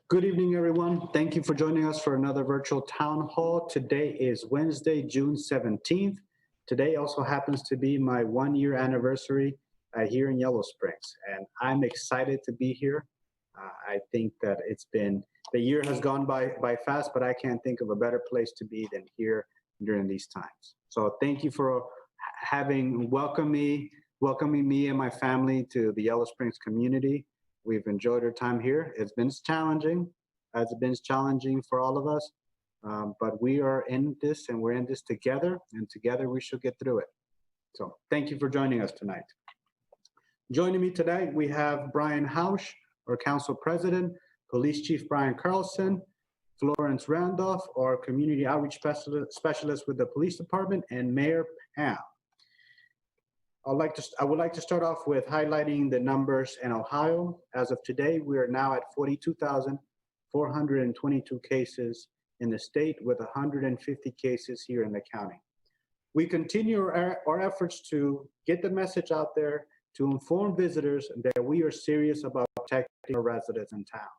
Good evening, everyone. Thank you for joining us for another virtual town hall. Today is Wednesday, June 17th. Today also happens to be my 1 year anniversary here in Yellow Springs, and I'm excited to be here. I think that the year has gone by fast, but I can't think of a better place to be than here during these times. So thank you for welcoming me and my family to the Yellow Springs community. We've enjoyed our time here. It's been challenging, as it's been challenging for all of us, but we are in this and we're in this together, and together we should get through it. So thank you for joining us tonight. Joining me today, we have Brian Hausch, our Council President, Police Chief Brian Carlson, Florence Randolph, our Community Outreach Specialist with the Police Department, and Mayor Pam. I would like to start off with highlighting the numbers in Ohio. As of today, we are now at 42,422 cases in the state, with 150 cases here in the county. We continue our efforts to get the message out there to inform visitors that we are serious about protecting our residents in town.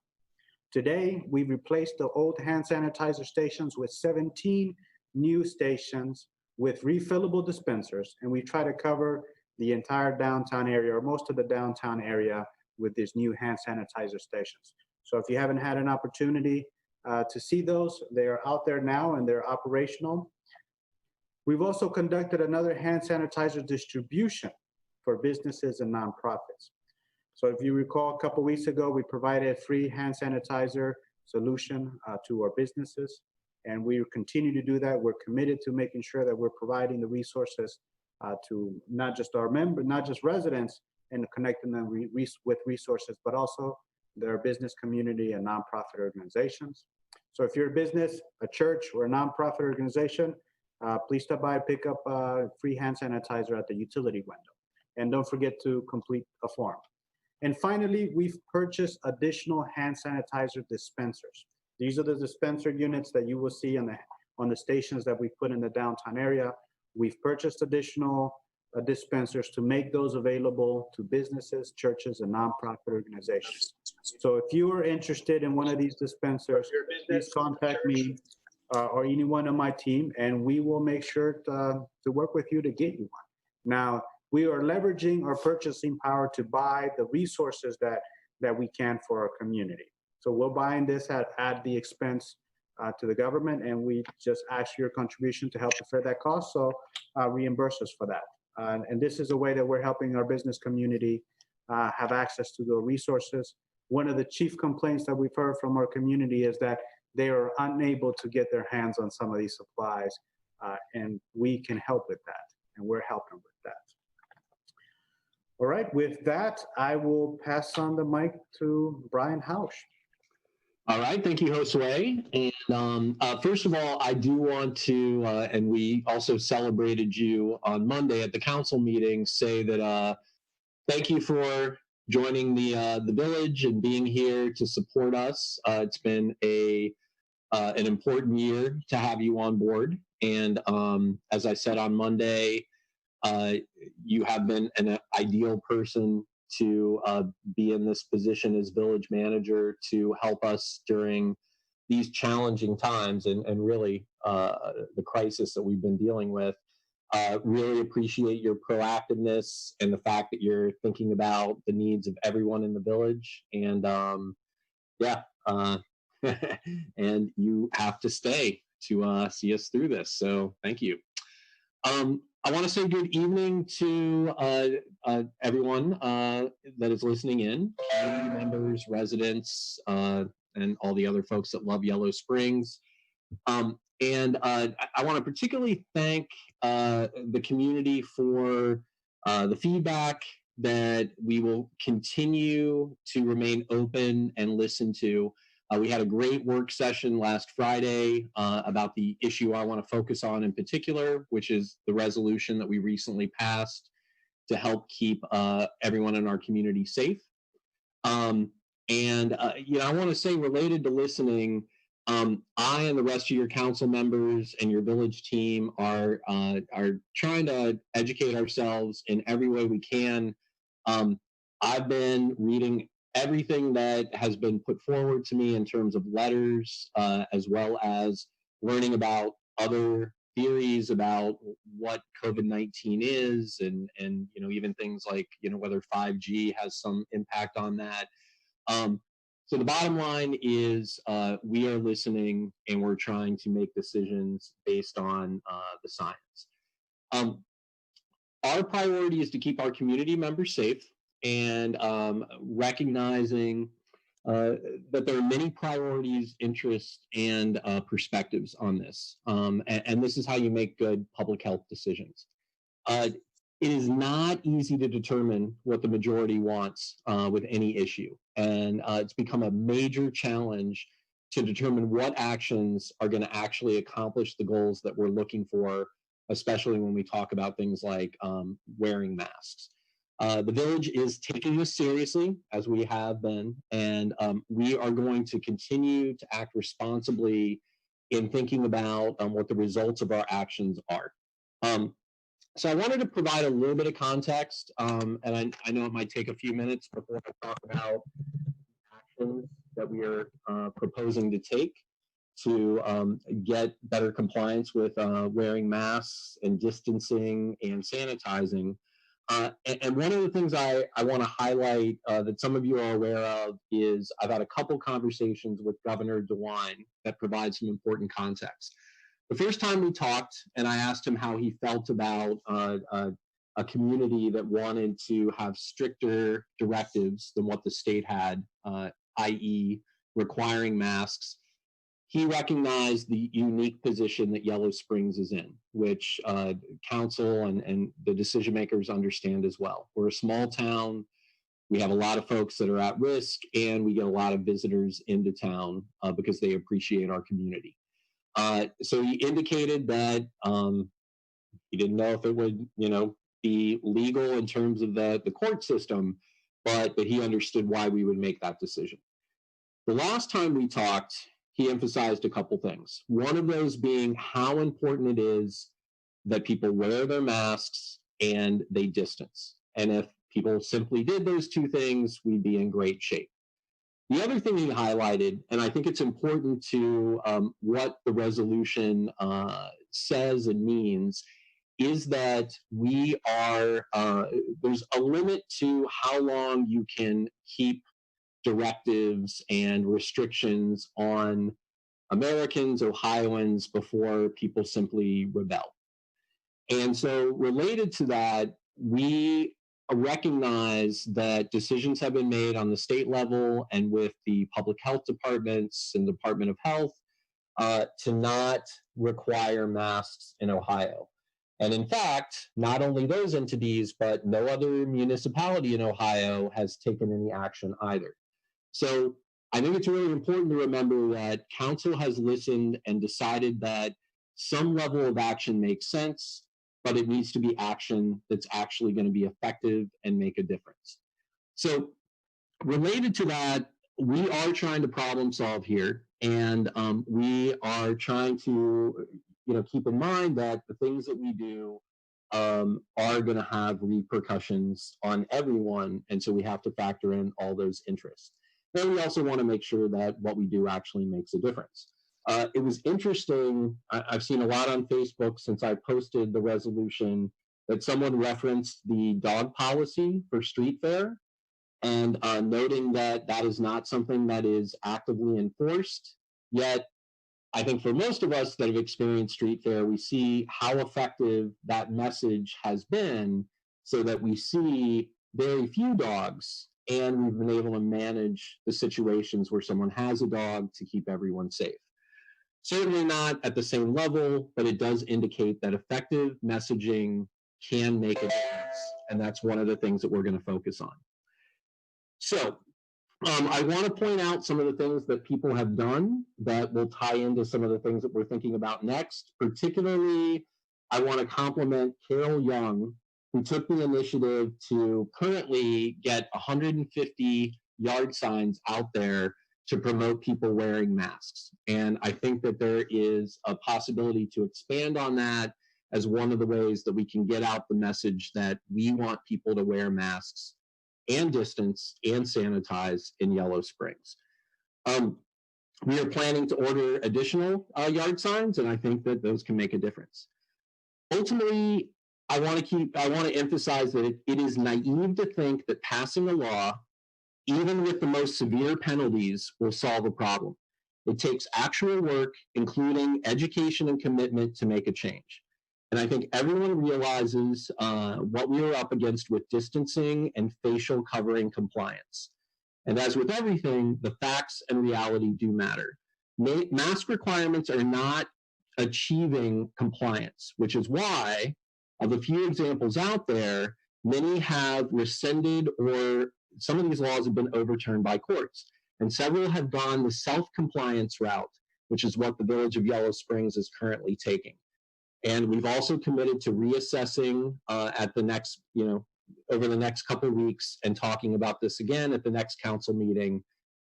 Today, we've replaced the old hand sanitizer stations with 17 new stations with refillable dispensers, and we try to cover the entire downtown area, or most of the downtown area, with these new hand sanitizer stations. So if you haven't had an opportunity to see those, they are out there now and they're operational. We've also conducted another hand sanitizer distribution for businesses and nonprofits. So if you recall, a couple weeks ago, we provided a free hand sanitizer solution to our businesses, and we continue to do that. We're committed to making sure that we're providing the resources to not just our members, not just residents, and connecting them with resources, but also their business community and nonprofit organizations. So if you're a business, a church, or a nonprofit organization, please stop by and pick up free hand sanitizer at the utility window. And don't forget to complete a form. And finally, we've purchased additional hand sanitizer dispensers. These are the dispenser units that you will see on the stations that we put in the downtown area. We've purchased additional dispensers to make those available to businesses, churches, and nonprofit organizations. So if you are interested in one of these dispensers, please contact me or anyone on my team, and we will make sure to work with you to get you one. Now, we are leveraging our purchasing power to buy the resources that we can for our community. So we're buying this at the expense to the government, and we just ask your contribution to help defray that cost, so reimburse us for that. And this is a way that we're helping our business community have access to the resources. One of the chief complaints that we've heard from our community is that they are unable to get their hands on some of these supplies, and we can help with that, and we're helping with that. All right, with that, I will pass on the mic to Brian Hausch. All right, thank you, Josue. And first of all, I do want to, and we also celebrated you on Monday at the council meeting, say that thank you for joining the village and being here to support us. It's been an important year to have you on board. And as I said on Monday, you have been an ideal person to be in this position as village manager to help us during these challenging times and really the crisis that we've been dealing with. Really appreciate your proactiveness and the fact that you're thinking about the needs of everyone in the village. And and you have to stay to see us through this. So thank you. I want to say good evening to everyone that is listening in, community members, residents, and all the other folks that love Yellow Springs. And I want to particularly thank the community for the feedback that we will continue to remain open and listen to. We had a great work session last Friday about the issue I want to focus on in particular, which is the resolution that we recently passed to help keep everyone in our community safe. I want to say, related to listening, I and the rest of your council members and your village team are trying to educate ourselves in every way we can. I've been reading everything that has been put forward to me in terms of letters, as well as learning about other theories about what COVID-19 is, and even things like whether 5G has some impact on that. So the bottom line is we are listening and we're trying to make decisions based on the science. Our priority is to keep our community members safe, and recognizing that there are many priorities, interests, and perspectives on this. And this is how you make good public health decisions. It is not easy to determine what the majority wants with any issue. And it's become a major challenge to determine what actions are going to actually accomplish the goals that we're looking for, especially when we talk about things like wearing masks. The Village is taking this seriously, as we have been, and we are going to continue to act responsibly in thinking about what the results of our actions are. So I wanted to provide a little bit of context, and I know it might take a few minutes before I talk about actions that we are proposing to take to get better compliance with wearing masks and distancing and sanitizing. And one of the things I want to highlight that some of you are aware of is I've had a couple conversations with Governor DeWine that provide some important context. The first time we talked, and I asked him how he felt about a community that wanted to have stricter directives than what the state had, i.e. requiring masks. He recognized the unique position that Yellow Springs is in, which council and the decision makers understand as well. We're a small town. We have a lot of folks that are at risk, and we get a lot of visitors into town because they appreciate our community. So he indicated that he didn't know if it would, be legal in terms of the court system, but that he understood why we would make that decision. The last time we talked, he emphasized a couple things. One of those being how important it is that people wear their masks and they distance. And if people simply did those two things, we'd be in great shape. The other thing he highlighted, and I think it's important to what the resolution says and means, is that we are, there's a limit to how long you can keep directives and restrictions on Americans, Ohioans, before people simply rebel. And so related to that, we recognize that decisions have been made on the state level and with the public health departments and Department of Health to not require masks in Ohio. And in fact, not only those entities, but no other municipality in Ohio has taken any action either. So I think it's really important to remember that council has listened and decided that some level of action makes sense, but it needs to be action that's actually going to be effective and make a difference. So related to that, we are trying to problem solve here, and we are trying to keep in mind that the things that we do are going to have repercussions on everyone, and so we have to factor in all those interests. And we also want to make sure that what we do actually makes a difference. It was interesting, I've seen a lot on Facebook since I posted the resolution that someone referenced the dog policy for street fair, and noting that that is not something that is actively enforced. Yet, I think for most of us that have experienced street fair, we see how effective that message has been, so that we see very few dogs, and we've been able to manage the situations where someone has a dog to keep everyone safe. Certainly not at the same level, but it does indicate that effective messaging can make a difference, and that's one of the things that we're going to focus on. So I want to point out some of the things that people have done that will tie into some of the things that we're thinking about next. Particularly, I want to compliment Carol Young, who took the initiative to currently get 150 yard signs out there to promote people wearing masks. And I think that there is a possibility to expand on that as one of the ways that we can get out the message that we want people to wear masks and distance and sanitize in Yellow Springs. We are planning to order additional yard signs, and I think that those can make a difference. Ultimately, I want to emphasize that it is naive to think that passing a law, even with the most severe penalties, will solve a problem. It takes actual work, including education and commitment, to make a change. And I think everyone realizes what we are up against with distancing and facial covering compliance. And as with everything, the facts and reality do matter. Mask requirements are not achieving compliance, which is why, of the few examples out there, many have rescinded, or some of these laws have been overturned by courts. And several have gone the self-compliance route, which is what the Village of Yellow Springs is currently taking. And we've also committed to reassessing at the next, over the next couple of weeks, and talking about this again at the next council meeting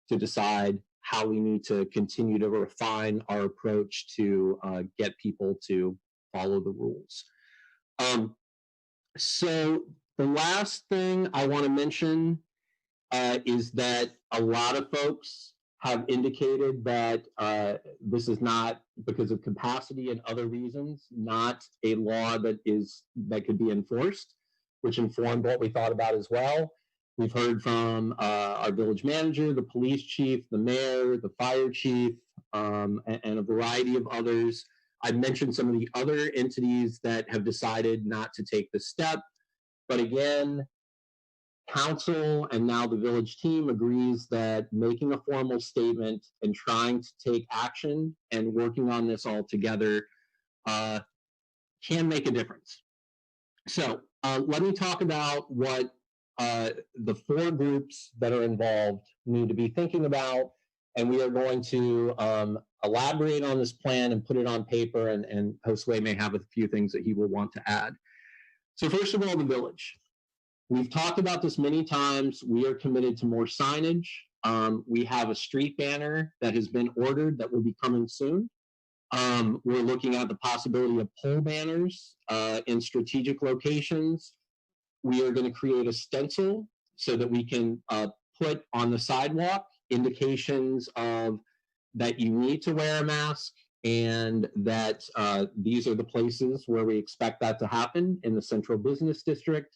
to decide how we need to continue to refine our approach to get people to follow the rules. So the last thing I want to mention is that a lot of folks have indicated that this is not, because of capacity and other reasons, not a law that could be enforced, which informed what we thought about as well. We've heard from our village manager, the police chief, the mayor, the fire chief, and a variety of others. I've mentioned some of the other entities that have decided not to take this step. But again, council and now the village team agrees that making a formal statement and trying to take action and working on this all together can make a difference. So let me talk about what the 4 groups that are involved need to be thinking about, and we are going to elaborate on this plan and put it on paper, and Josue may have a few things that he will want to add. So first of all, the village. We've talked about this many times. We are committed to more signage. We have a street banner that has been ordered that will be coming soon. We're looking at the possibility of pole banners in strategic locations. We are going to create a stencil so that we can put on the sidewalk indications of that you need to wear a mask, and that these are the places where we expect that to happen in the central business district.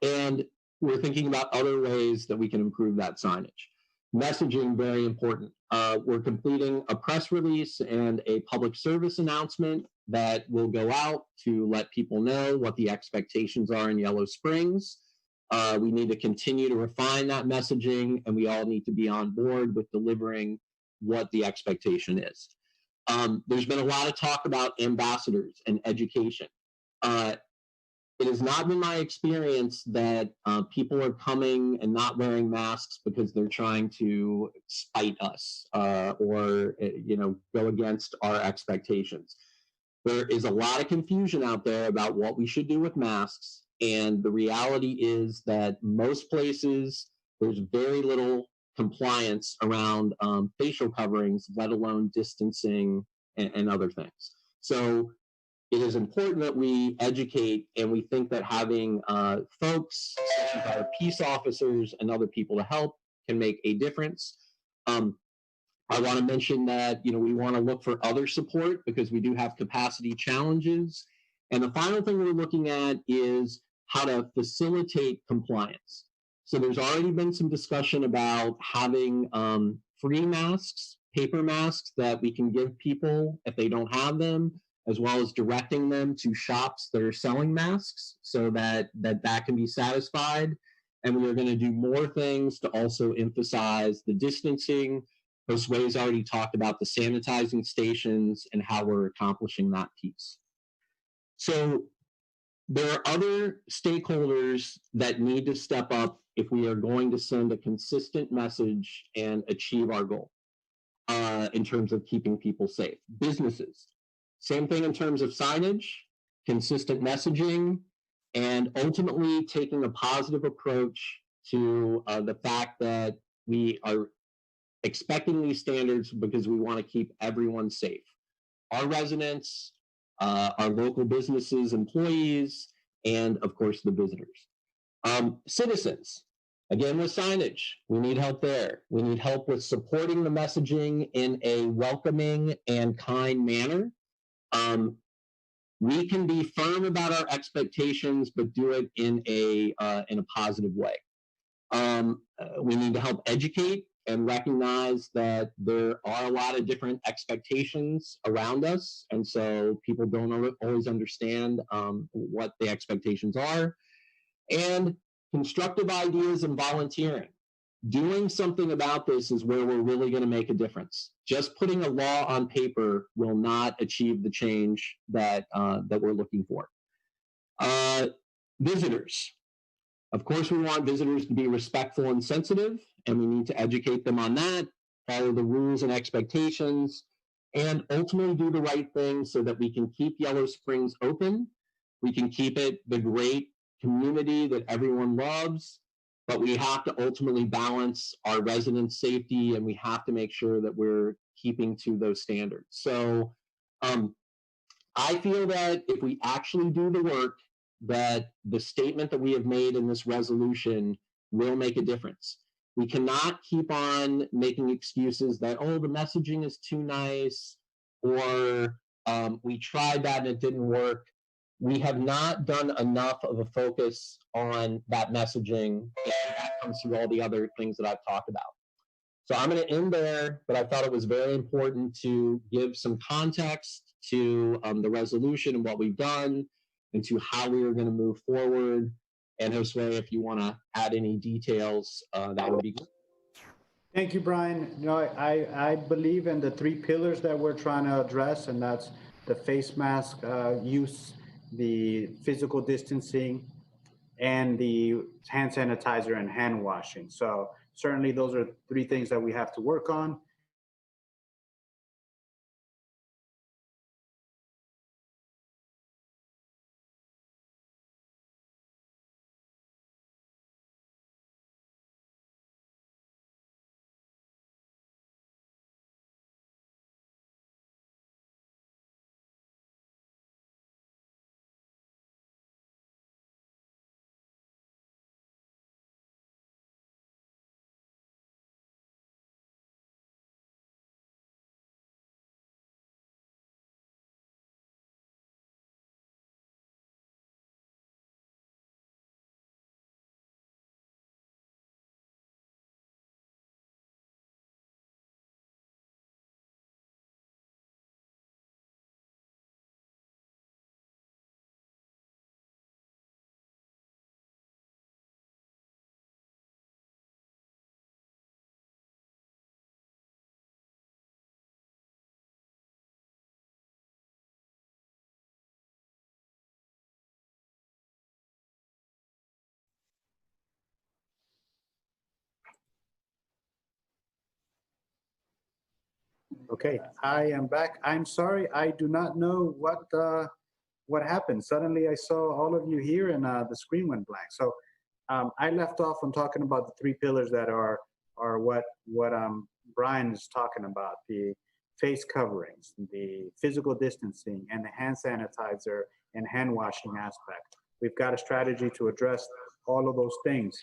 And we're thinking about other ways that we can improve that signage. Messaging, very important. We're completing a press release and a public service announcement that will go out to let people know what the expectations are in Yellow Springs. We need to continue to refine that messaging, and we all need to be on board with delivering what the expectation is. There's been a lot of talk about ambassadors and education. It has not been my experience that people are coming and not wearing masks because they're trying to spite us or go against our expectations. There is a lot of confusion out there about what we should do with masks, and the reality is that most places there's very little compliance around facial coverings, let alone distancing and other things. So it is important that we educate, and we think that having folks such as our peace officers and other people to help can make a difference. I want to mention that we want to look for other support because we do have capacity challenges. And the final thing we're looking at is how to facilitate compliance. So there's already been some discussion about having free masks, paper masks that we can give people if they don't have them, as well as directing them to shops that are selling masks so that can be satisfied. And we are going to do more things to also emphasize the distancing. Josue has already talked about the sanitizing stations and how we're accomplishing that piece. So there are other stakeholders that need to step up if we are going to send a consistent message and achieve our goal in terms of keeping people safe. Businesses, same thing in terms of signage, consistent messaging, and ultimately taking a positive approach to the fact that we are expecting these standards because we want to keep everyone safe. Our residents, our local businesses, employees, and of course the visitors. Citizens, again with signage, we need help there. We need help with supporting the messaging in a welcoming and kind manner. We can be firm about our expectations, but do it in a positive way. We need to help educate and recognize that there are a lot of different expectations around us, and so people don't always understand what the expectations are. And constructive ideas and volunteering. Doing something about this is where we're really going to make a difference. Just putting a law on paper will not achieve the change that we're looking for. Visitors. Of course, we want visitors to be respectful and sensitive, and we need to educate them on that, follow the rules and expectations, and ultimately do the right thing so that we can keep Yellow Springs open. We can keep it the great community that everyone loves, but we have to ultimately balance our residents' safety, and we have to make sure that we're keeping to those standards. So I feel that if we actually do the work, that the statement that we have made in this resolution will make a difference. We cannot keep on making excuses that, oh, the messaging is too nice, or we tried that and it didn't work. We have not done enough of a focus on that messaging, and that comes through all the other things that I've talked about. So I'm going to end there, but I thought it was very important to give some context to the resolution and what we've done, and to how we are going to move forward. And Josue, if you want to add any details, that would be good. Thank you, Brian. You know, I believe in the three pillars that we're trying to address, and that's the face mask use, the physical distancing, and the hand sanitizer and hand washing. So certainly those are three things that we have to work on. Okay, I am back. I'm sorry, I do not know what happened. Suddenly, I saw all of you here, and the screen went blank. So I left off on talking about the three pillars that are what Brian is talking about: the face coverings, the physical distancing, and the hand sanitizer and hand washing aspect. We've got a strategy to address all of those things,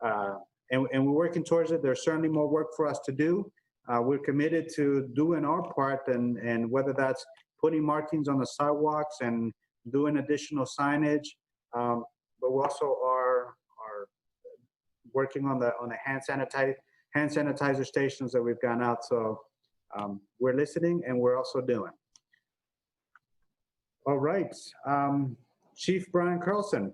and we're working towards it. There's certainly more work for us to do. We're committed to doing our part, and whether that's putting markings on the sidewalks and doing additional signage, but we also are working on the hand sanitizer stations that we've gone out. So we're listening, and we're also doing. All right, Chief Brian Carlson.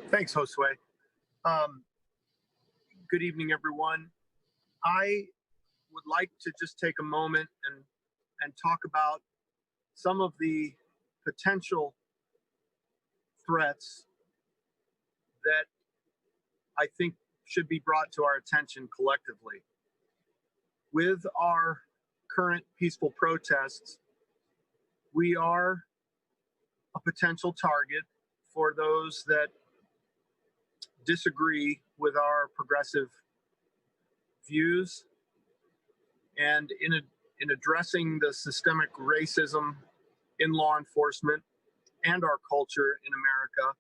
Thanks, Josue. Good evening, everyone. I would like to just take a moment and talk about some of the potential threats that I think should be brought to our attention collectively. With our current peaceful protests, we are a potential target for those that disagree with our progressive views. And in addressing the systemic racism in law enforcement, and our culture in America.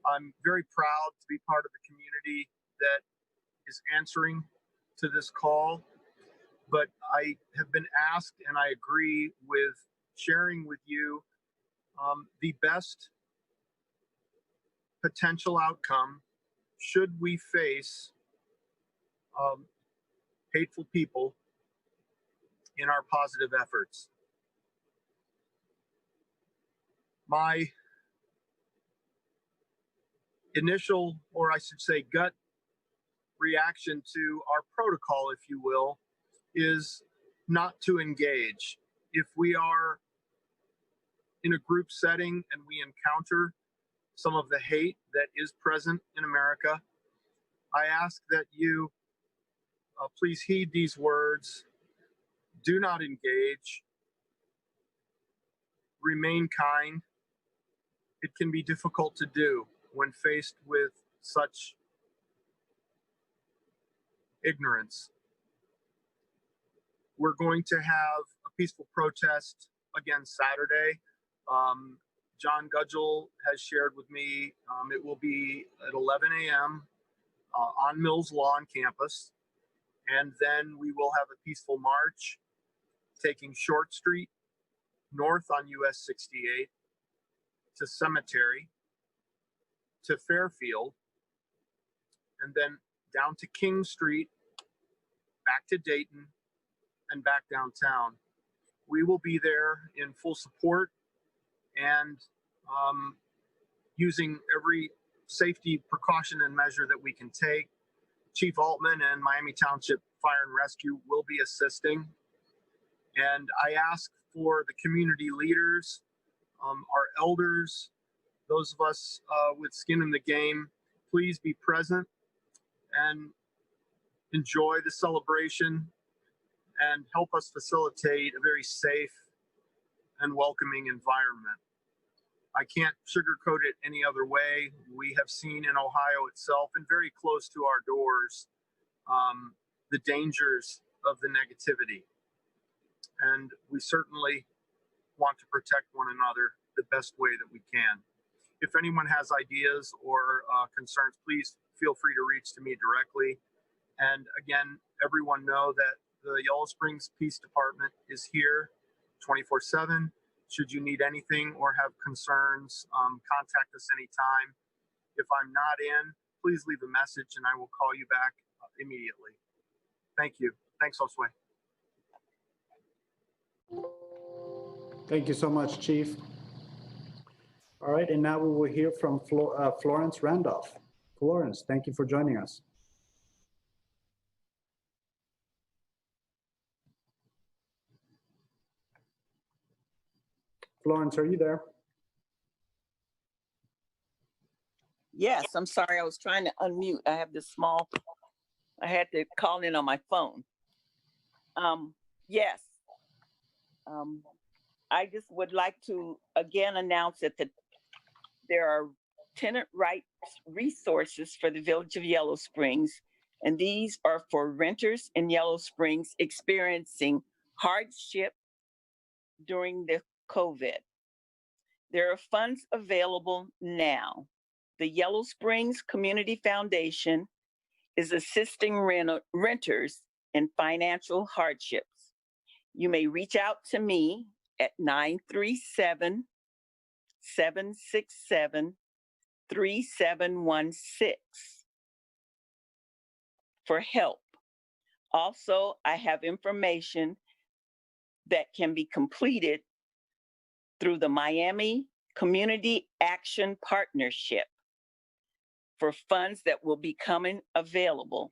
I'm very proud to be part of the community that is answering to this call, but I have been asked, and I agree with sharing with you the best potential outcome should we face hateful people in our positive efforts. My initial, or I should say gut reaction to our protocol, if you will, is not to engage. If we are in a group setting and we encounter some of the hate that is present in America, I ask that you please heed these words. Do not engage. Remain kind. It can be difficult to do when faced with such ignorance. We're going to have a peaceful protest again Saturday. John Gudgel has shared with me it will be at 11 a.m. On Mills Law on campus. And then we will have a peaceful march taking Short Street north on US 68 to Cemetery, to Fairfield, and then down to King Street, back to Dayton, and back downtown. We will be there in full support and using every safety precaution and measure that we can take. Chief Altman and Miami Township Fire and Rescue will be assisting. And I ask for the community leaders, our elders, those of us with skin in the game, please be present and enjoy the celebration and help us facilitate a very safe and welcoming environment. I can't sugarcoat it any other way. We have seen in Ohio itself and very close to our doors the dangers of the negativity. And we certainly want to protect one another the best way that we can. If anyone has ideas or concerns, please feel free to reach to me directly. And again, everyone know that the Yellow Springs Police Department is here 24/7. Should you need anything or have concerns, contact us anytime. If I'm not in, please leave a message and I will call you back immediately. Thank you. Thanks, Josue. Thank you so much, Chief. All right, and now we will hear from Florence Randolph. Florence, thank you for joining us. Florence, are you there? Yes, I'm sorry. I was trying to unmute. I have this small, I had to call in on my phone. Yes. I just would like to again announce that there are tenant rights resources for the Village of Yellow Springs, and these are for renters in Yellow Springs experiencing hardship during the COVID. There are funds available now. The Yellow Springs Community Foundation is assisting renters in financial hardships. You may reach out to me at 937-767-3716 for help. Also, I have information that can be completed through the Miami Community Action Partnership for funds that will be coming available.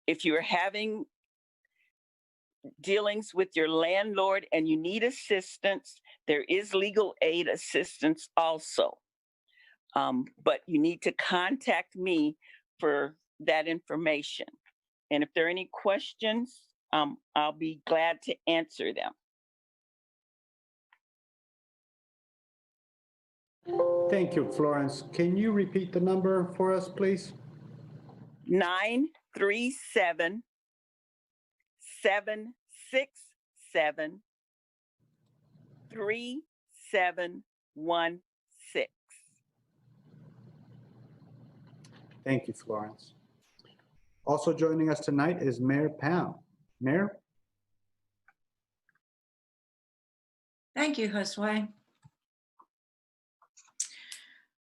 If you're having dealings with your landlord and you need assistance, there is legal aid assistance also. But you need to contact me for that information. And if there are any questions, I'll be glad to answer them. Thank you, Florence. Can you repeat the number for us, please? 937-767-3716. 3716. Thank you, Florence. Also joining us tonight is Mayor Pound. Mayor? Thank you, Josue.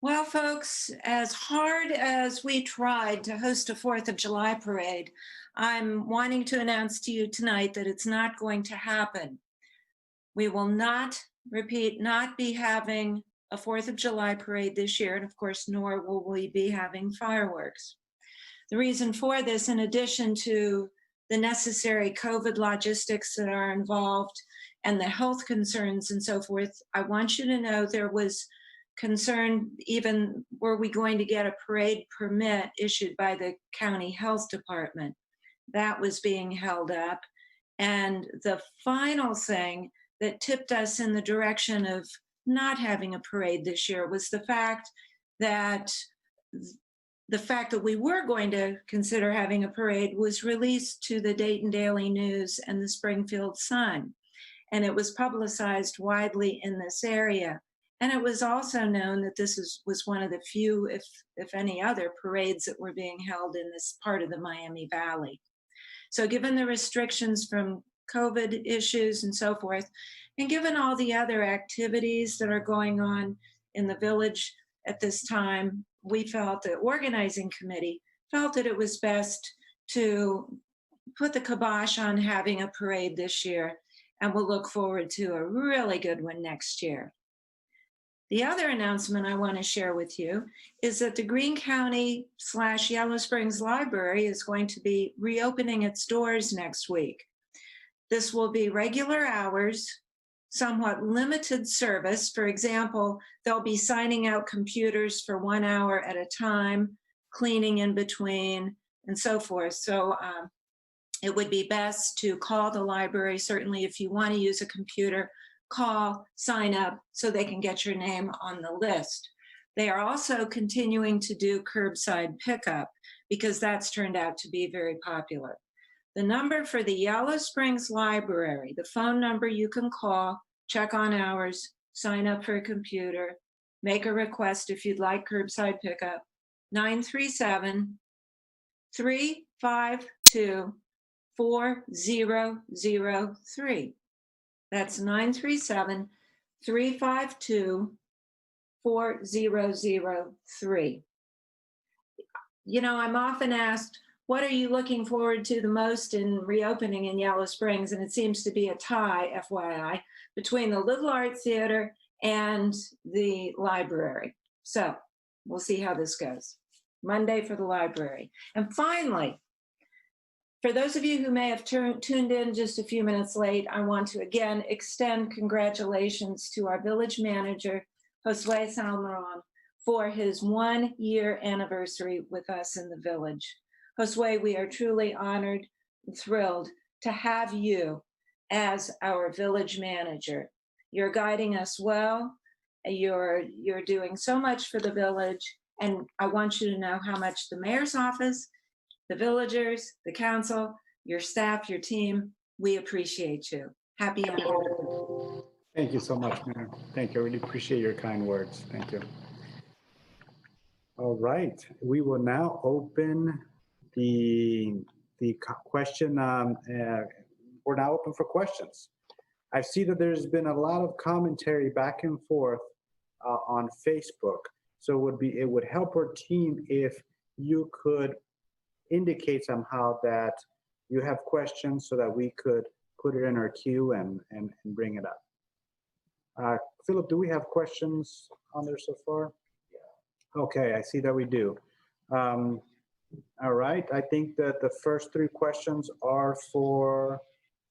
Well, folks, as hard as we tried to host a 4th of July parade, I'm wanting to announce to you tonight that it's not going to happen. We will not, repeat, not be having a 4th of July parade this year, and of course, nor will we be having fireworks. The reason for this, in addition to the necessary COVID logistics that are involved and the health concerns and so forth, I want you to know there was concern, even were we going to get a parade permit issued by the county health department. That was being held up. And the final thing that tipped us in the direction of not having a parade this year was the fact that we were going to consider having a parade was released to the Dayton Daily News and the Springfield Sun. And it was publicized widely in this area. And it was also known that this was one of the few, if any other, parades that were being held in this part of the Miami Valley. So given the restrictions from COVID issues and so forth, and given all the other activities that are going on in the village at this time, we felt, the organizing committee felt that it was best to put the kibosh on having a parade this year, and we'll look forward to a really good one next year. The other announcement I want to share with you is that the Greene County / Yellow Springs Library is going to be reopening its doors next week. This will be regular hours, somewhat limited service. For example, they'll be signing out computers for 1 hour at a time, cleaning in between, and so forth. So it would be best to call the library, certainly if you want to use a computer, call, sign up so they can get your name on the list. They are also continuing to do curbside pickup because that's turned out to be very popular. The number for the Yellow Springs Library, the phone number you can call, check on hours, sign up for a computer, make a request if you'd like curbside pickup, 937-352-4003. That's 937-352-4003. You know, I'm often asked, what are you looking forward to the most in reopening in Yellow Springs? And it seems to be a tie, FYI, between the Little Art Theater and the library. So we'll see how this goes. Monday for the library. And finally, for those of you who may have tuned in just a few minutes late, I want to again extend congratulations to our village manager, Josue Salmeron, for his 1-year anniversary with us in the village. Josue, we are truly honored and thrilled to have you as our village manager. You're guiding us well. You're doing so much for the village. And I want you to know how much the mayor's office, the villagers, the council, your staff, your team, we appreciate you. Happy anniversary. Thank you so much, Mayor. Thank you. I really appreciate your kind words. Thank you. All right, we will now open the question. We're now open for questions. I see that there's been a lot of commentary back and forth on Facebook. So it would help our team if you could indicate somehow that you have questions so that we could put it in our queue and bring it up. Philip, do we have questions on there so far? Yeah. Okay, I see that we do. All right, I think that the first 3 questions are for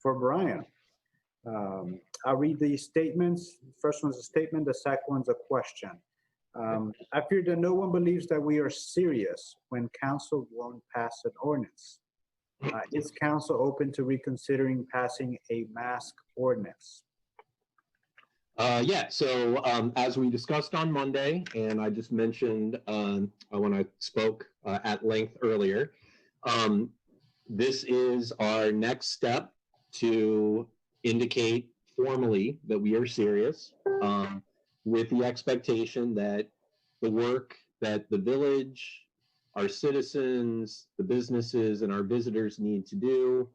Brian. I'll read the statements. The first one's a statement, the second one's a question. I fear that no one believes that we are serious when council won't pass an ordinance. Is council open to reconsidering passing a mask ordinance? Yeah, so as we discussed on Monday, and I just mentioned when I spoke at length earlier, this is our next step to indicate formally that we are serious, with the expectation that the work that the village, our citizens, the businesses, and our visitors need to do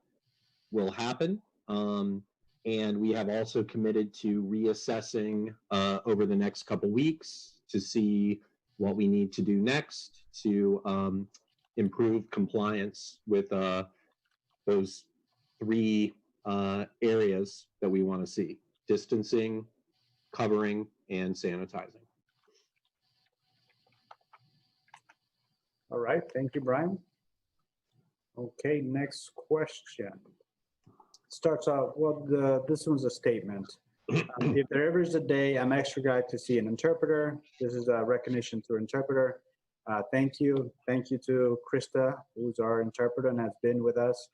will happen. And we have also committed to reassessing over the next couple weeks to see what we need to do next to improve compliance with those three areas that we want to see: distancing, covering, and sanitizing. All right, thank you, Brian. Okay, next question. Starts out, well, this one's a statement. If there ever is a day I'm extra glad to see an interpreter, this is a recognition through interpreter. Thank you. Thank you to Krista, who's our interpreter and has been with us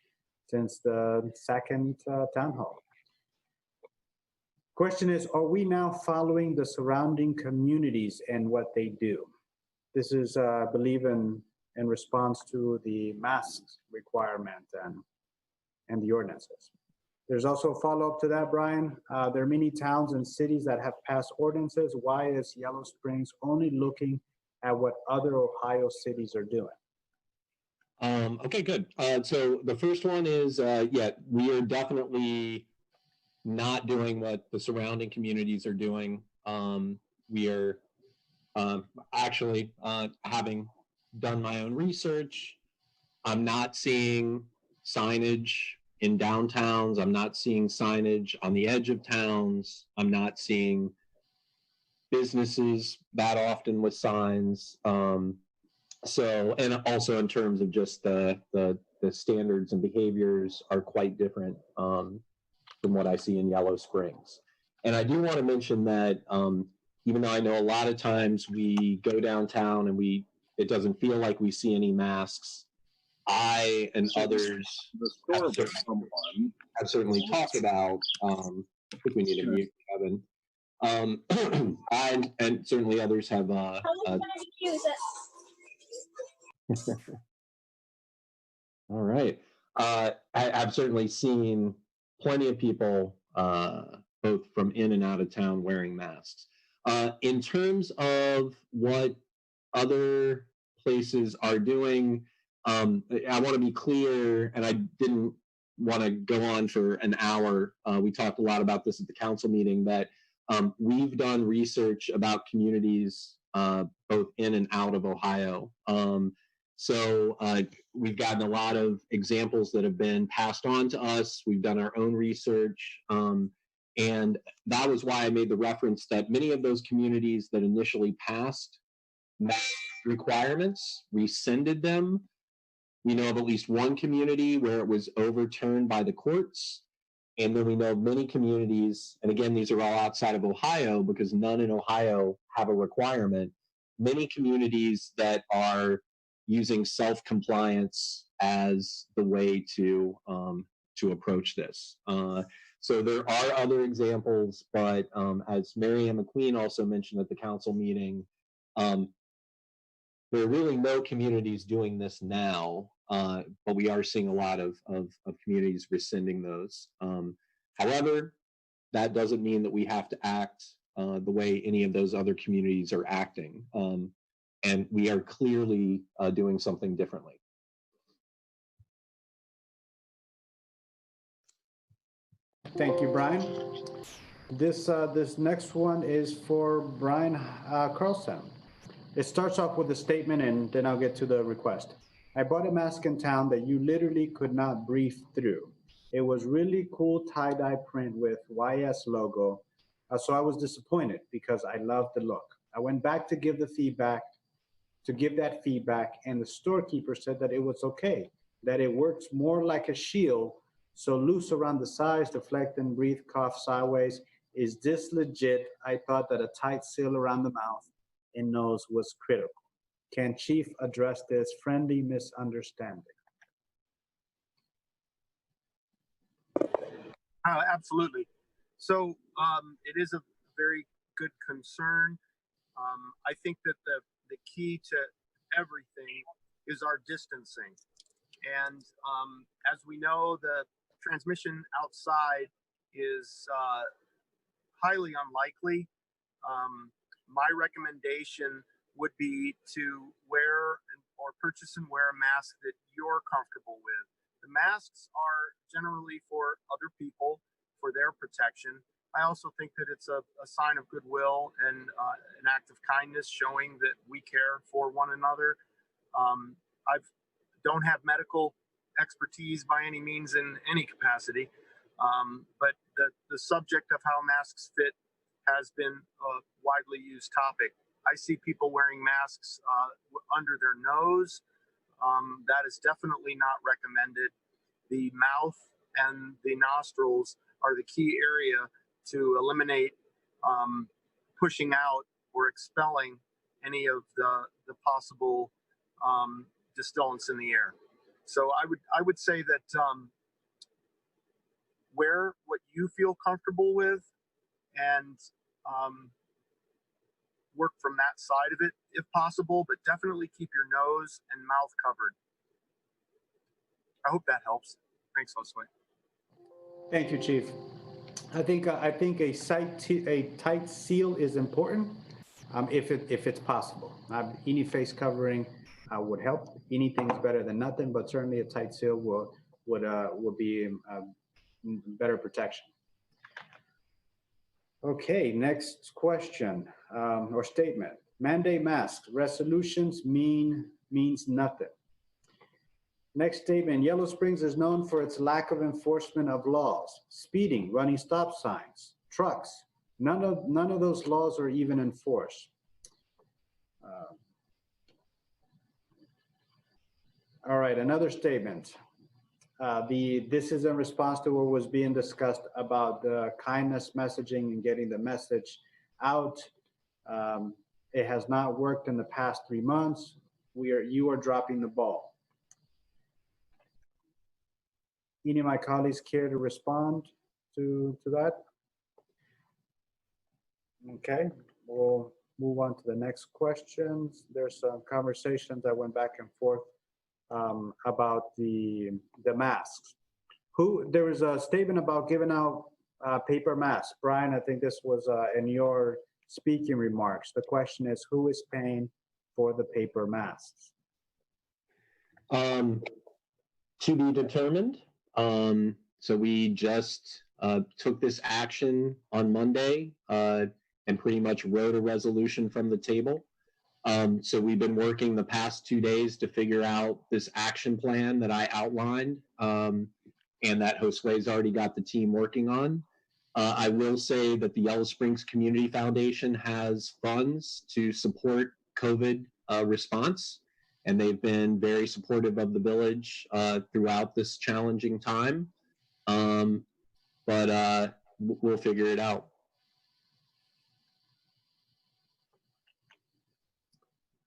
since the second town hall. Question is, are we now following the surrounding communities and what they do? This is, I believe, in response to the masks requirement and the ordinances. There's also a follow-up to that, Brian. There are many towns and cities that have passed ordinances. Why is Yellow Springs only looking at what other Ohio cities are doing? Okay, good. So the first one is, yeah, we are definitely not doing what the surrounding communities are doing. We are actually, having done my own research, I'm not seeing signage in downtowns. I'm not seeing signage on the edge of towns. I'm not seeing businesses that often with signs. So, and also in terms of just the standards and behaviors are quite different from what I see in Yellow Springs. And I do want to mention that even though I know a lot of times we go downtown and it doesn't feel like we see any masks, I and others have certainly talked about, I think we need to mute Kevin. I and certainly others have all right. I've certainly seen plenty of people, both from in and out of town, wearing masks. In terms of what other places are doing, I want to be clear, and I didn't want to go on for an hour. We talked a lot about this at the council meeting, that we've done research about communities both in and out of Ohio. So we've gotten a lot of examples that have been passed on to us. We've done our own research. And that was why I made the reference that many of those communities that initially passed mask requirements rescinded them. We know of at least one community where it was overturned by the courts. And then we know of many communities, and again, these are all outside of Ohio because none in Ohio have a requirement, many communities that are using self-compliance as the way to approach this. So there are other examples, but as Mary Ann McQueen also mentioned at the council meeting, there are really no communities doing this now, but we are seeing a lot of communities rescinding those. However, that doesn't mean that we have to act the way any of those other communities are acting. And we are clearly doing something differently. Thank you, Brian. This next one is for Brian Carlson. It starts off with a statement, and then I'll get to the request. I bought a mask in town that you literally could not breathe through. It was really cool tie-dye print with YS logo. So I was disappointed because I loved the look. I went back to give that feedback, and the storekeeper said that it was okay, that it works more like a shield, so loose around the sides, deflect and breathe, cough sideways. Is this legit? I thought that a tight seal around the mouth and nose was critical. Can Chief address this friendly misunderstanding? Absolutely. So it is a very good concern. I think that the key to everything is our distancing. And as we know, the transmission outside is highly unlikely. My recommendation would be to wear or purchase and wear a mask that you're comfortable with. The masks are generally for other people, for their protection. I also think that it's a sign of goodwill and an act of kindness, showing that we care for one another. I don't have medical expertise by any means in any capacity, but the subject of how masks fit has been a widely used topic. I see people wearing masks under their nose. That is definitely not recommended. The mouth and the nostrils are the key area to eliminate pushing out or expelling any of the possible distillants in the air. So I would say that wear what you feel comfortable with, and work from that side of it if possible, but definitely keep your nose and mouth covered. I hope that helps. Thanks, Josue. Thank you, Chief. I think a tight seal is important, if it's possible. Any face covering would help. Anything is better than nothing, but certainly a tight seal would be better protection. Okay, next question or statement. Mandate masks. Resolutions means nothing. Next statement. Yellow Springs is known for its lack of enforcement of laws. Speeding, running stop signs, trucks. None of those laws are even enforced. All right, another statement. This is in response to what was being discussed about the kindness messaging and getting the message out. It has not worked in the past 3 months. You are dropping the ball. Any of my colleagues care to respond to that? Okay, we'll move on to the next questions. There's some conversations that went back and forth about the masks. There was a statement about giving out paper masks. Brian, I think this was in your speaking remarks. The question is, who is paying for the paper masks? To be determined. So we just took this action on Monday and pretty much wrote a resolution from the table. So we've been working the past 2 days to figure out this action plan that I outlined, and that Josue's already got the team working on. I will say that the Yellow Springs Community Foundation has funds to support COVID response, and they've been very supportive of the village throughout this challenging time. But we'll figure it out.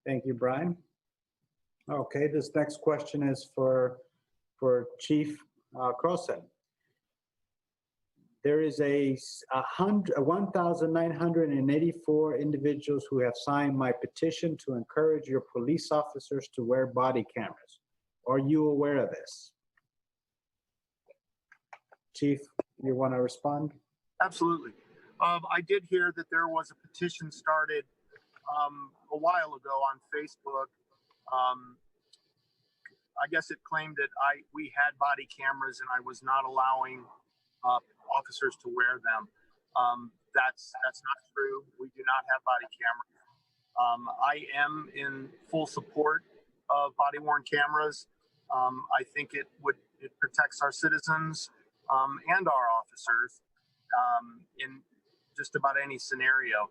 Thank you, Brian. Okay, this next question is for Chief Croson. There is 1,984 individuals who have signed my petition to encourage your police officers to wear body cameras. Are you aware of this? Chief, you want to respond? Absolutely. I did hear that there was a petition started a while ago on Facebook. I guess it claimed that we had body cameras and I was not allowing officers to wear them. That's not true. We do not have body cameras. I am in full support of body worn cameras. I think it protects our citizens and our officers in just about any scenario.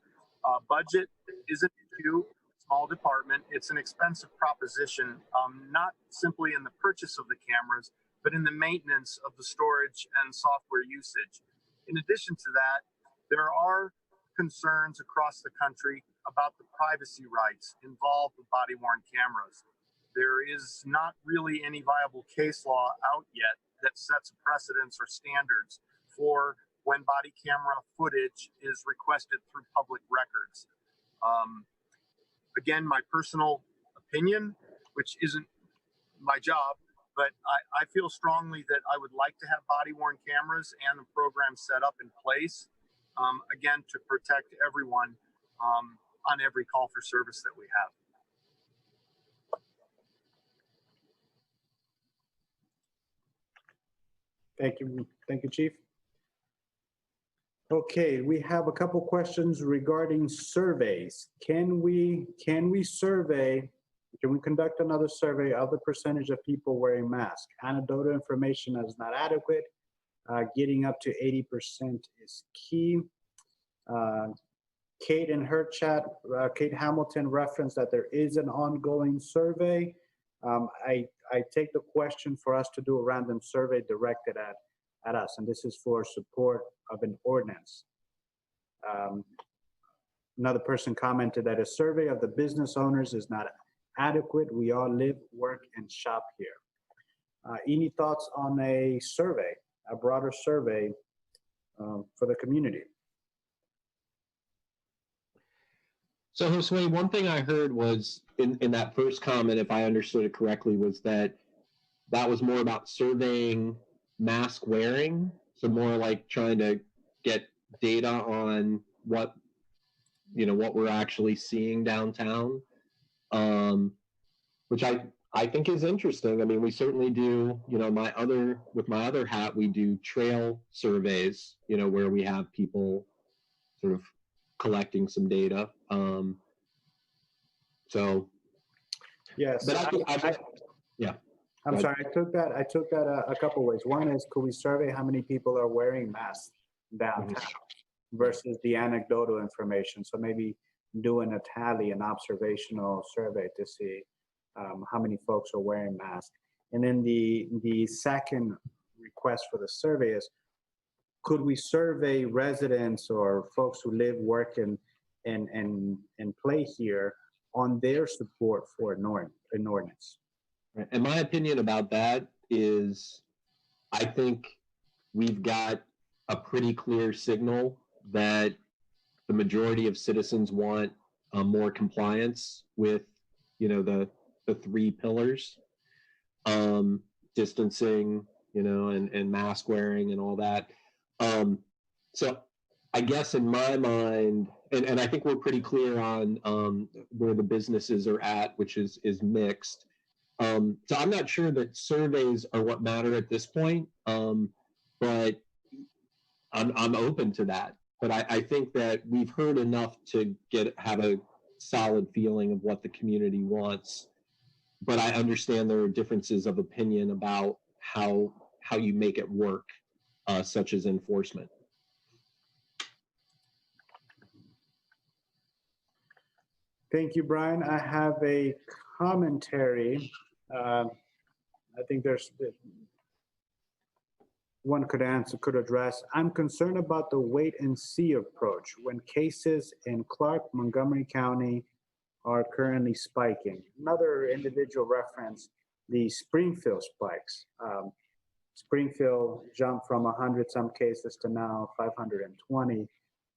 Budget is an issue. Small department. It's an expensive proposition, not simply in the purchase of the cameras, but in the maintenance of the storage and software usage. In addition to that, there are concerns across the country about the privacy rights involved with body-worn cameras. There is not really any viable case law out yet that sets precedents or standards for when body camera footage is requested through public records. Again, my personal opinion, which isn't my job, But I feel strongly that I would like to have body-worn cameras and the program set up in place, again, to protect everyone on every call for service that we have. Thank you, Chief. Okay, we have a couple questions regarding surveys. Can we survey, can we conduct another survey of the percentage of people wearing masks? Anecdotal information is not adequate. Getting up to 80% is key. Kate in her chat, Kate Hamilton referenced that there is an ongoing survey. I take the question for us to do a random survey directed at us, and this is for support of an ordinance. Another person commented that a survey of the business owners is not adequate. We all live, work, and shop here. Any thoughts on a survey, a broader survey for the community? So Josue, one thing I heard was in that first comment, if I understood it correctly, was that was more about surveying mask wearing. So more like trying to get data on what we're actually seeing downtown, which I think is interesting. I mean, we certainly do, with my other hat, we do trail surveys, where we have people sort of collecting some data. So yes, but I'm sorry. I took that a couple ways. One is, could we survey how many people are wearing masks downtown versus the anecdotal information? So maybe doing a tally, an observational survey to see how many folks are wearing masks. And then the second request for the survey is, could we survey residents or folks who live, work, and play here on their support for an ordinance? And my opinion about that is, I think we've got a pretty clear signal that the majority of citizens want more compliance with, the three pillars, distancing, and mask wearing and all that. So I guess in my mind, and I think we're pretty clear on where the businesses are at, which is mixed. So I'm not sure that surveys are what matter at this point, but I'm open to that. But I think that we've heard enough to have a solid feeling of what the community wants. But I understand there are differences of opinion about how you make it work, such as enforcement. Thank you, Brian. I have a commentary. I think there's one could address. I'm concerned about the wait and see approach when cases in Clark, Montgomery County are currently spiking. Another individual referenced the Springfield spikes. Springfield jumped from 100 some cases to now 520.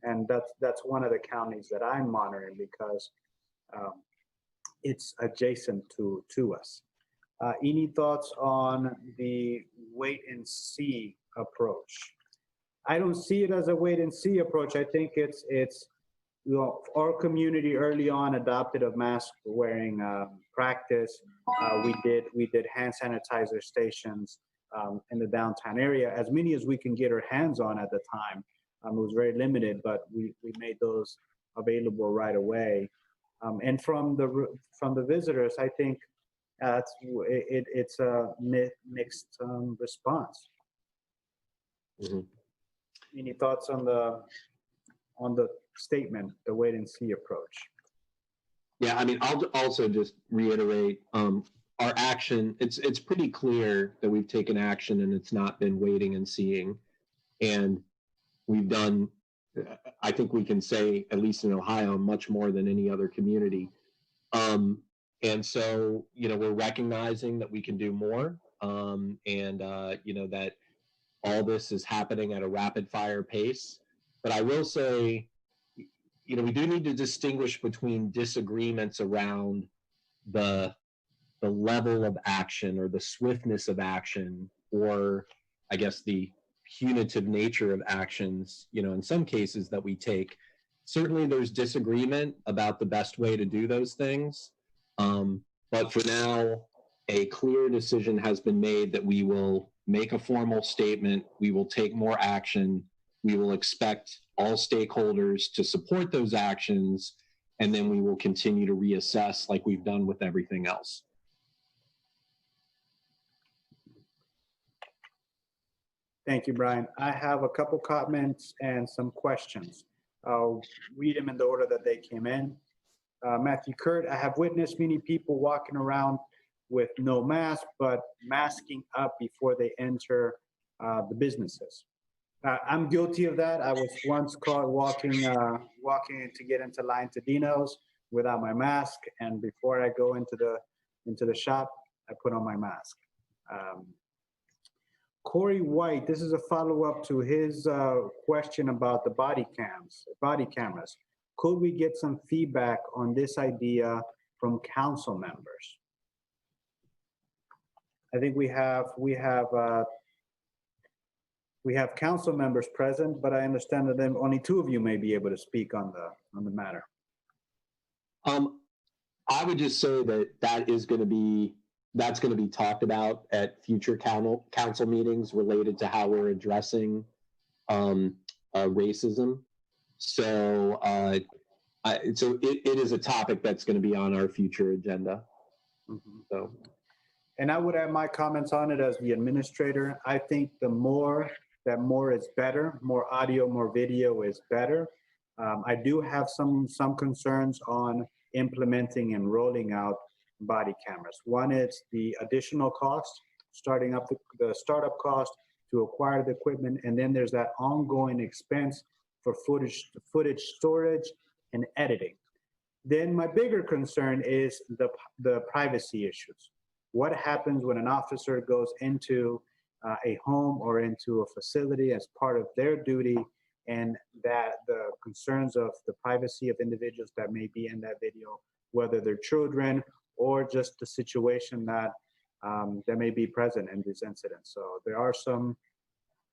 And that's one of the counties that I'm monitoring because it's adjacent to us. Any thoughts on the wait and see approach? I don't see it as a wait and see approach. I think it's our community early on adopted a mask wearing practice. We did hand sanitizer stations in the downtown area, as many as we can get our hands on at the time. It was very limited, but we made those available right away. And from the visitors, I think it's a mixed response. Mm-hmm. Any thoughts on the statement, the wait and see approach? Yeah, I mean, I'll also just reiterate our action. It's pretty clear that we've taken action, and it's not been waiting and seeing. And we've done, I think we can say, at least in Ohio, much more than any other community. And so, we're recognizing that we can do more, and that all this is happening at a rapid fire pace. But I will say, we do need to distinguish between disagreements around the the level of action or the swiftness of action, or I guess the punitive nature of actions, in some cases that we take. Certainly there's disagreement about the best way to do those things. But for now, a clear decision has been made that we will make a formal statement, we will take more action, we will expect all stakeholders to support those actions, and then we will continue to reassess like we've done with everything else. Thank you, Brian. I have a couple comments and some questions. I'll read them in the order that they came in. Matthew Kurt, I have witnessed many people walking around with no mask, but masking up before they enter the businesses. I'm guilty of that. I was once caught walking to get into line to Dino's without my mask, and before I go into the shop, I put on my mask. Corey White, this is a follow-up to his question about the body cameras. Could we get some feedback on this idea from council members? I think we have council members present, but I understand that then only two of you may be able to speak on the matter. I would just say that's going to be talked about at future council meetings related to how we're addressing racism. So it is a topic that's going to be on our future agenda. Mm-hmm. So, and I would add my comments on it as the administrator. I think more is better. More audio, more video is better. I do have some concerns on implementing and rolling out body cameras. One is the additional cost, starting up the startup cost to acquire the equipment, and then there's that ongoing expense for footage storage and editing. Then my bigger concern is the privacy issues. What happens when an officer goes into a home or into a facility as part of their duty, and that the concerns of the privacy of individuals that may be in that video, whether they're children or just the situation that may be present in these incidents. So there are some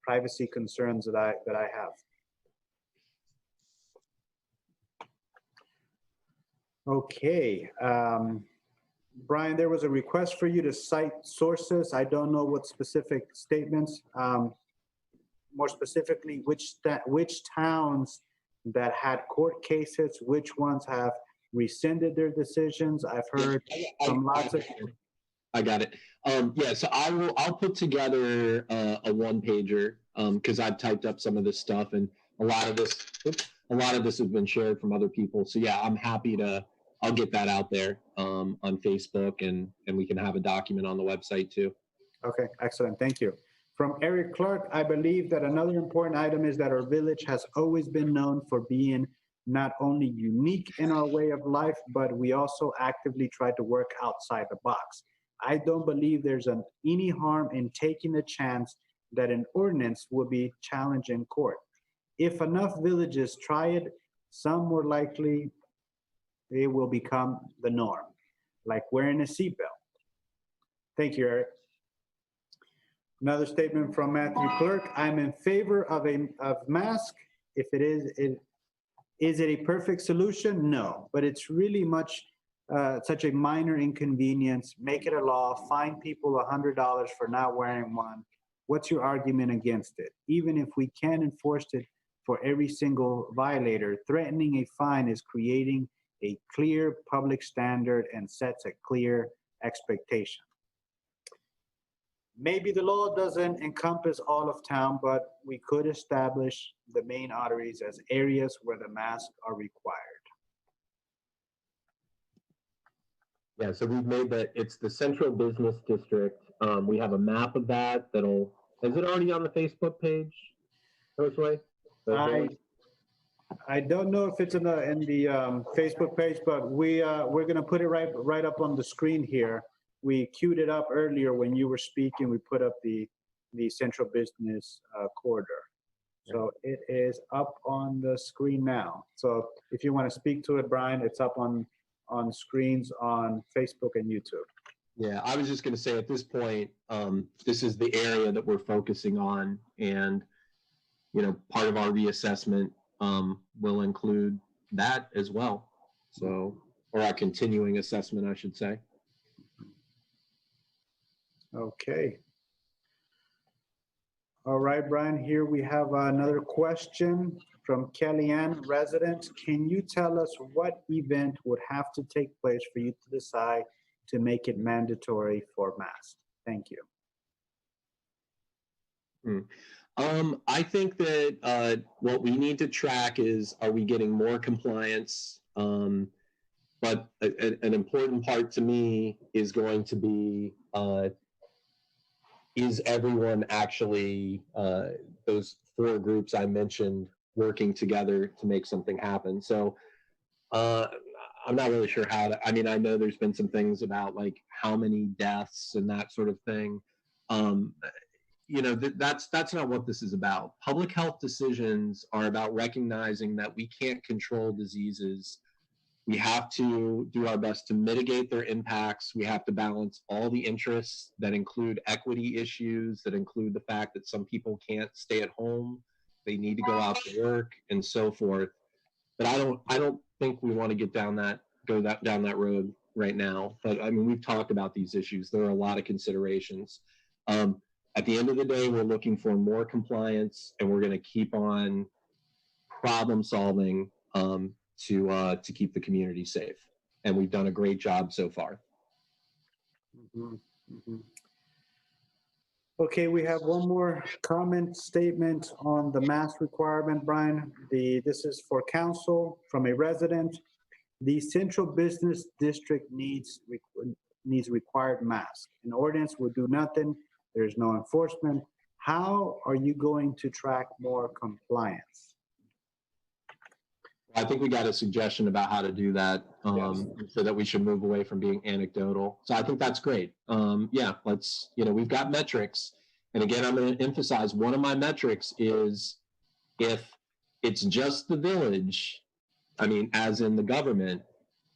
privacy concerns that I have. Okay, Brian, there was a request for you to cite sources. I don't know what specific statements. More specifically, which towns that had court cases, which ones have rescinded their decisions. I've heard from lots of. I got it. Yeah, so I'll put together a one-pager because I've typed up some of this stuff, and a lot of this has been shared from other people. So yeah, I'm happy to. I'll get that out there on Facebook, and we can have a document on the website too. Okay, excellent. Thank you. From Eric Clark, I believe that another important item is that our village has always been known for being not only unique in our way of life, but we also actively try to work outside the box. I don't believe there's any harm in taking a chance that an ordinance will be challenged in court. If enough villages try it, some more likely it will become the norm, like wearing a seatbelt. Thank you, Eric. Another statement from Matthew Clerk. I'm in favor of mask. If it is it a perfect solution? No, but it's really such a minor inconvenience. Make it a law, fine people $100 for not wearing one. What's your argument against it? Even if we can't enforce it for every single violator, threatening a fine is creating a clear public standard and sets a clear expectation. Maybe the law doesn't encompass all of town, but we could establish the main arteries as areas where the masks are required. Yeah, so we've made that, it's the central business district. We have a map of that is it already on the Facebook page, Josue? I don't know if it's in the Facebook page, but we're gonna put it right up on the screen here. We queued it up earlier when you were speaking. We put up the central business corridor. So it is up on the screen now. So if you want to speak to it, Brian, it's up on screens on Facebook and YouTube. Yeah, I was just going to say at this point, this is the area that we're focusing on, and part of our reassessment will include that as well. So, or our continuing assessment, I should say. Okay. All right, Brian, here we have another question from Kellyanne, resident. Can you tell us what event would have to take place for you to decide to make it mandatory for masks? Thank you. I think that what we need to track is, are we getting more compliance? But an important part to me is going to be, is everyone actually, those 4 groups I mentioned, working together to make something happen? So I'm not really sure how to, I mean, I know there's been some things about like how many deaths and that sort of thing. That's not what this is about. Public health decisions are about recognizing that we can't control diseases. We have to do our best to mitigate their impacts. We have to balance all the interests that include equity issues, that include the fact that some people can't stay at home, they need to go out to work, and so forth. But I don't think we want to go down that road right now. But I mean, we've talked about these issues. There are a lot of considerations. At the end of the day, we're looking for more compliance, and we're going to keep on problem solving to keep the community safe. And we've done a great job so far. Okay, we have one more comment statement on the mask requirement, Brian. This is for council from a resident. The central business district needs required masks. An ordinance will do nothing. There's no enforcement. How are you going to track more compliance? I think we got a suggestion about how to do that, so that we should move away from being anecdotal. So I think that's great. Yeah, let's, we've got metrics. And again, I'm going to emphasize one of my metrics is if it's just the village, I mean, as in the government,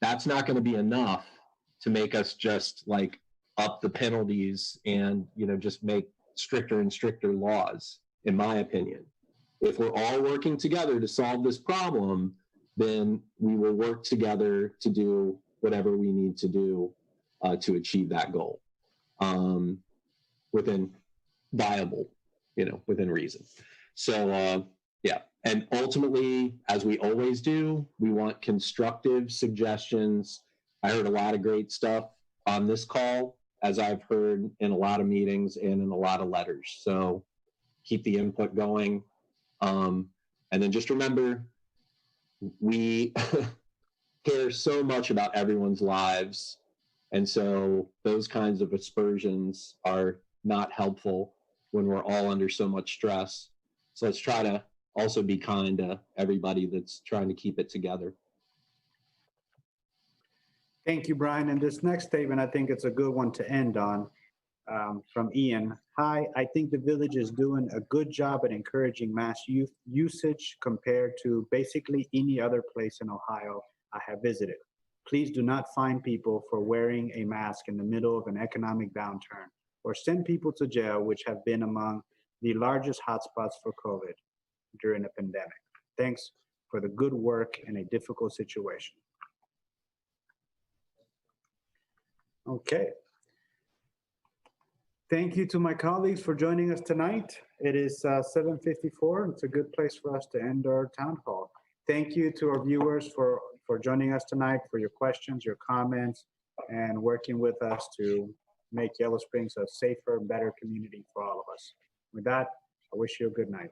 that's not going to be enough to make us just like up the penalties and, just make stricter and stricter laws, in my opinion. If we're all working together to solve this problem, then we will work together to do whatever we need to do to achieve that goal within viable, within reason. So, yeah. And ultimately, as we always do, we want constructive suggestions. I heard a lot of great stuff on this call, as I've heard in a lot of meetings and in a lot of letters. So keep the input going. And then just remember, we care so much about everyone's lives. And so those kinds of aspersions are not helpful when we're all under so much stress. So let's try to also be kind to everybody that's trying to keep it together. Thank you, Brian. And this next statement, I think it's a good one to end on, from Ian. Hi, I think the village is doing a good job at encouraging mask usage compared to basically any other place in Ohio I have visited. Please do not fine people for wearing a mask in the middle of an economic downturn or send people to jail, which have been among the largest hotspots for COVID during the pandemic. Thanks for the good work in a difficult situation. Okay. Thank you to my colleagues for joining us tonight. It is 7:54. It's a good place for us to end our town hall. Thank you to our viewers for joining us tonight, for your questions, your comments, and working with us to make Yellow Springs a safer, better community for all of us. With that, I wish you a good night.